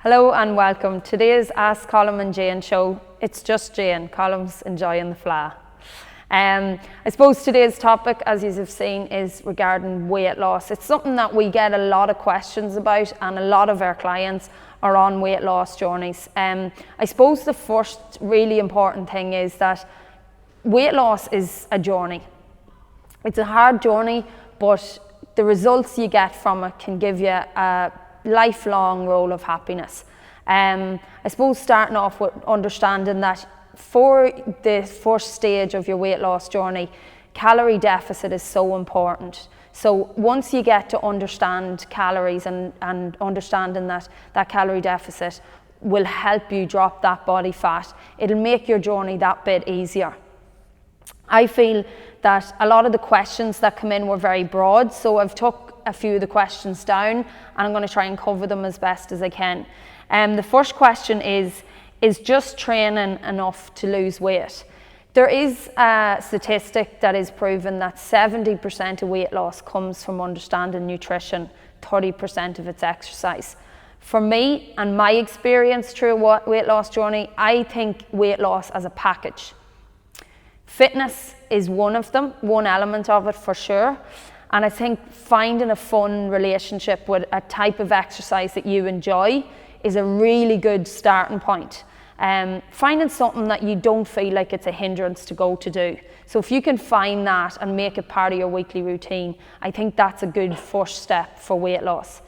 Hello and welcome. Today's Ask Colm and Jane show. It's just Jane. Colm's enjoying the fla. I suppose today's topic, as you have seen, is regarding weight loss. It's something that we get a lot of questions about, and a lot of our clients are on weight loss journeys. I suppose the first really important thing is that weight loss is a journey. It's a hard journey, but the results you get from it can give you a lifelong role of happiness. I suppose starting off with understanding that for the first stage of your weight loss journey, calorie deficit is so important. So once you get to understand calories and understanding that calorie deficit will help you drop that body fat, it'll make your journey that bit easier. I feel that a lot of the questions that come in were very broad, so I've took a few of the questions down and I'm going to try and cover them as best as I can. The first question is just training enough to lose weight? There is a statistic that is proven that 70% of weight loss comes from understanding nutrition, 30% of it's exercise. For me and my experience through a weight loss journey, I think weight loss as a package. Fitness is one of them, one element of it for sure. And I think finding a fun relationship with a type of exercise that you enjoy is a really good starting point. Finding something that you don't feel like it's a hindrance to go to do. So if you can find that and make it part of your weekly routine, I think that's a good first step for weight loss.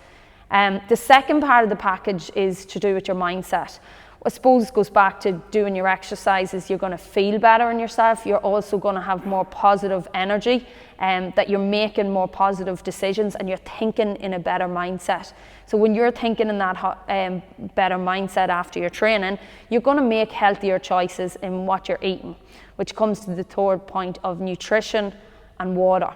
The second part of the package is to do with your mindset. I suppose it goes back to doing your exercises. You're going to feel better in yourself. You're also going to have more positive energy, that you're making more positive decisions and you're thinking in a better mindset. So when you're thinking in that better mindset after your training, you're going to make healthier choices in what you're eating, which comes to the third point of nutrition and water.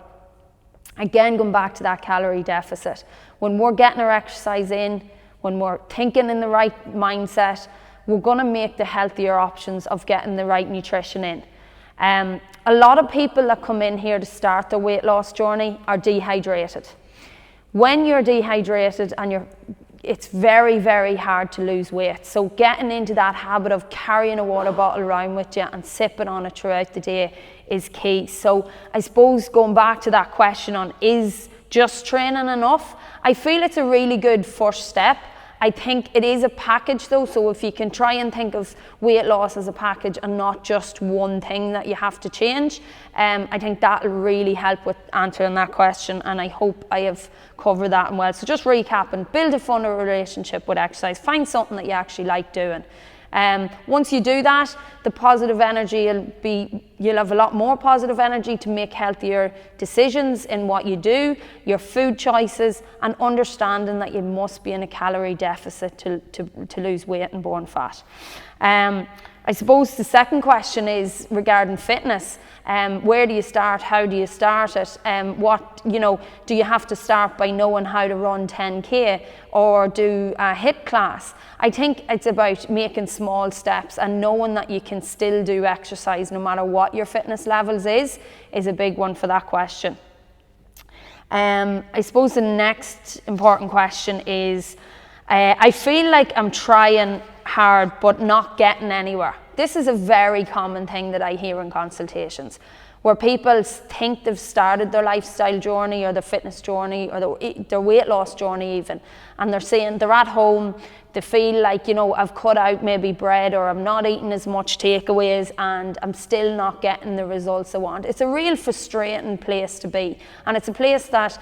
Again, going back to that calorie deficit. When we're getting our exercise in, when we're thinking in the right mindset, we're going to make the healthier options of getting the right nutrition in. A lot of people that come in here to start their weight loss journey are dehydrated. When you're dehydrated and it's very, very hard to lose weight. So getting into that habit of carrying a water bottle around with you and sipping on it throughout the day is key. So I suppose going back to that question on is just training enough, I feel it's a really good first step. I think it is a package though, so if you can try and think of weight loss as a package and not just one thing that you have to change, I think that'll really help with answering that question, and I hope I have covered that well. So just recapping, build a fun relationship with exercise, find something that you actually like doing. Once you do that, the positive energy you'll have a lot more positive energy to make healthier decisions in what you do, your food choices, and understanding that you must be in a calorie deficit to lose weight and burn fat. I suppose the second question is regarding fitness. Where do you start? How do you start it? Do you have to start by knowing how to run 10k or do a HIIT class? I think it's about making small steps and knowing that you can still do exercise no matter what your fitness levels is a big one for that question. I suppose the next important question is, I feel like I'm trying hard but not getting anywhere. This is a very common thing that I hear in consultations, where people think they've started their lifestyle journey or their fitness journey or their weight loss journey even, and they're saying they're at home, they feel like, I've cut out maybe bread or I'm not eating as much takeaways and I'm still not getting the results I want. It's a real frustrating place to be, and it's a place that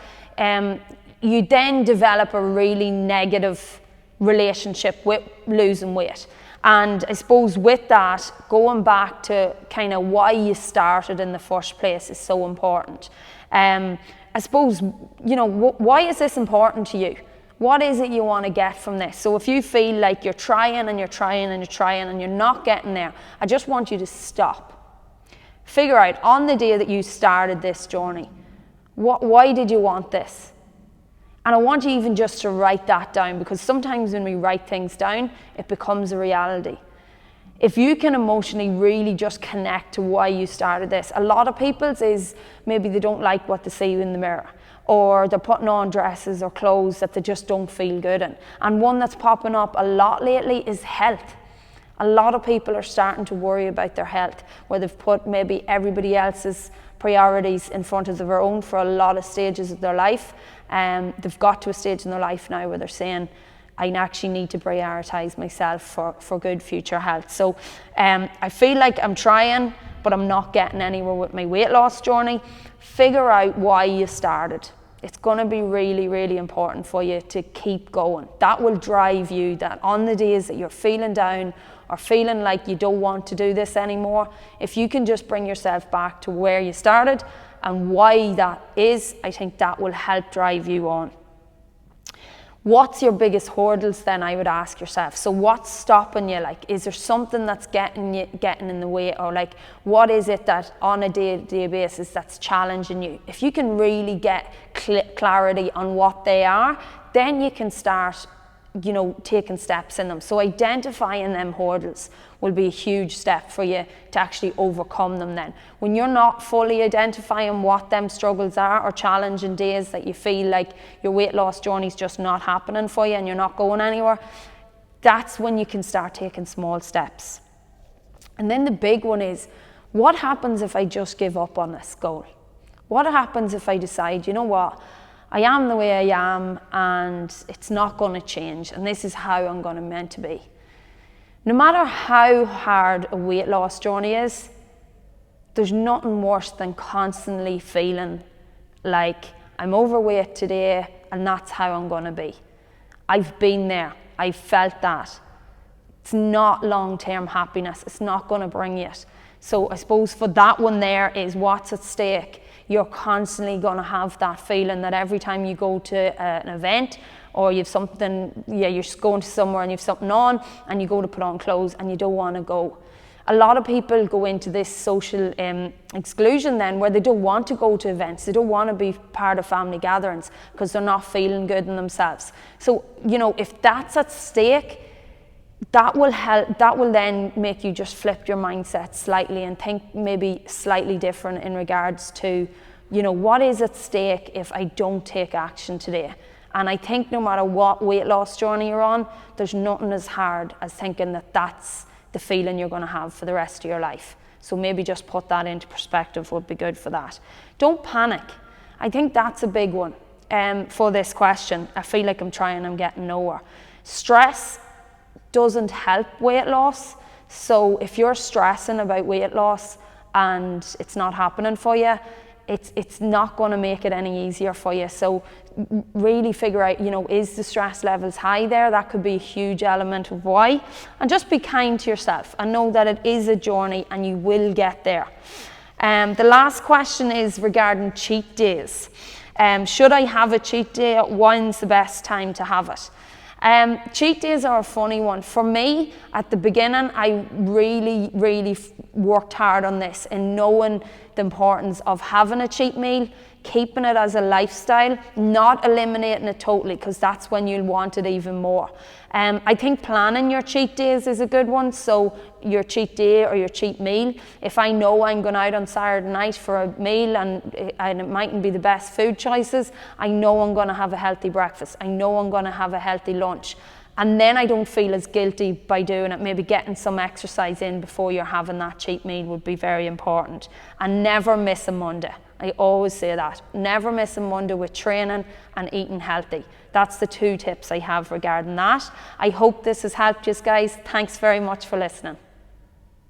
you then develop a really negative relationship with losing weight. And I suppose with that, going back to kind of why you started in the first place is so important. I suppose, why is this important to you? What is it you want to get from this? So if you feel like you're trying and you're trying and you're trying and you're not getting there, I just want you to stop. Figure out on the day that you started this journey, why did you want this? And I want you even just to write that down, because sometimes when we write things down, it becomes a reality. If you can emotionally really just connect to why you started this, a lot of people's is maybe they don't like what they see in the mirror, or they're putting on dresses or clothes that they just don't feel good in. And one that's popping up a lot lately is health. A lot of people are starting to worry about their health, where they've put maybe everybody else's priorities in front of their own for a lot of stages of their life. They've got to a stage in their life now where they're saying, I actually need to prioritise myself for good future health. So I feel like I'm trying, but I'm not getting anywhere with my weight loss journey. Figure out why you started. It's going to be really, really important for you to keep going. That will drive you, that on the days that you're feeling down or feeling like you don't want to do this anymore, if you can just bring yourself back to where you started and why that is, I think that will help drive you on. What's your biggest hurdles then, I would ask yourself. So what's stopping you? Like, is there something that's getting in the way, or like, what is it that on a day-to-day basis that's challenging you? If you can really get clarity on what they are, then you can start, you know, taking steps in them. So identifying them hurdles will be a huge step for you to actually overcome them then. When you're not fully identifying what them struggles are or challenging days that you feel like your weight loss journey is just not happening for you and you're not going anywhere, that's when you can start taking small steps. And then the big one is, what happens if I just give up on this goal? What happens if I decide, you know what, I am the way I am and it's not going to change and this is how I'm going to meant to be. No matter how hard a weight loss journey is, there's nothing worse than constantly feeling like I'm overweight today and that's how I'm going to be. I've been there. I've felt that. It's not long-term happiness. It's not going to bring you it. So I suppose for that one there is what's at stake. You're constantly going to have that feeling that every time you go to an event or you've something, you're going to somewhere and you've something on and you go to put on clothes and you don't want to go. A lot of people go into this social exclusion then, where they don't want to go to events, they don't want to be part of family gatherings because they're not feeling good in themselves. So, you know, if that's at stake, that will help. That will then make you just flip your mindset slightly and think maybe slightly different in regards to, you know, what is at stake if I don't take action today. And I think no matter what weight loss journey you're on, there's nothing as hard as thinking that that's the feeling you're going to have for the rest of your life. So maybe just put that into perspective would be good for that. Don't panic. I think that's a big one for this question. I feel like I'm trying, I'm getting nowhere. Stress doesn't help weight loss. So if you're stressing about weight loss and it's not happening for you, it's not going to make it any easier for you. So really figure out, you know, is the stress levels high there? That could be a huge element of why. And just be kind to yourself and know that it is a journey and you will get there. The last question is regarding cheat days. Should I have a cheat day? When's the best time to have it? Cheat days are a funny one. For me, at the beginning, I really worked hard on this in knowing the importance of having a cheat meal, keeping it as a lifestyle, not eliminating it totally, because that's when you'll want it even more. I think planning your cheat days is a good one. So your cheat day or your cheat meal, if I know I'm going out on Saturday night for a meal and it mightn't be the best food choices, I know I'm going to have a healthy breakfast. I know I'm going to have a healthy lunch. And then I don't feel as guilty by doing it. Maybe getting some exercise in before you're having that cheat meal would be very important. And never miss a Monday. I always say that. Never miss a Monday with training and eating healthy. That's the 2 tips I have regarding that. I hope this has helped you guys. Thanks very much for listening.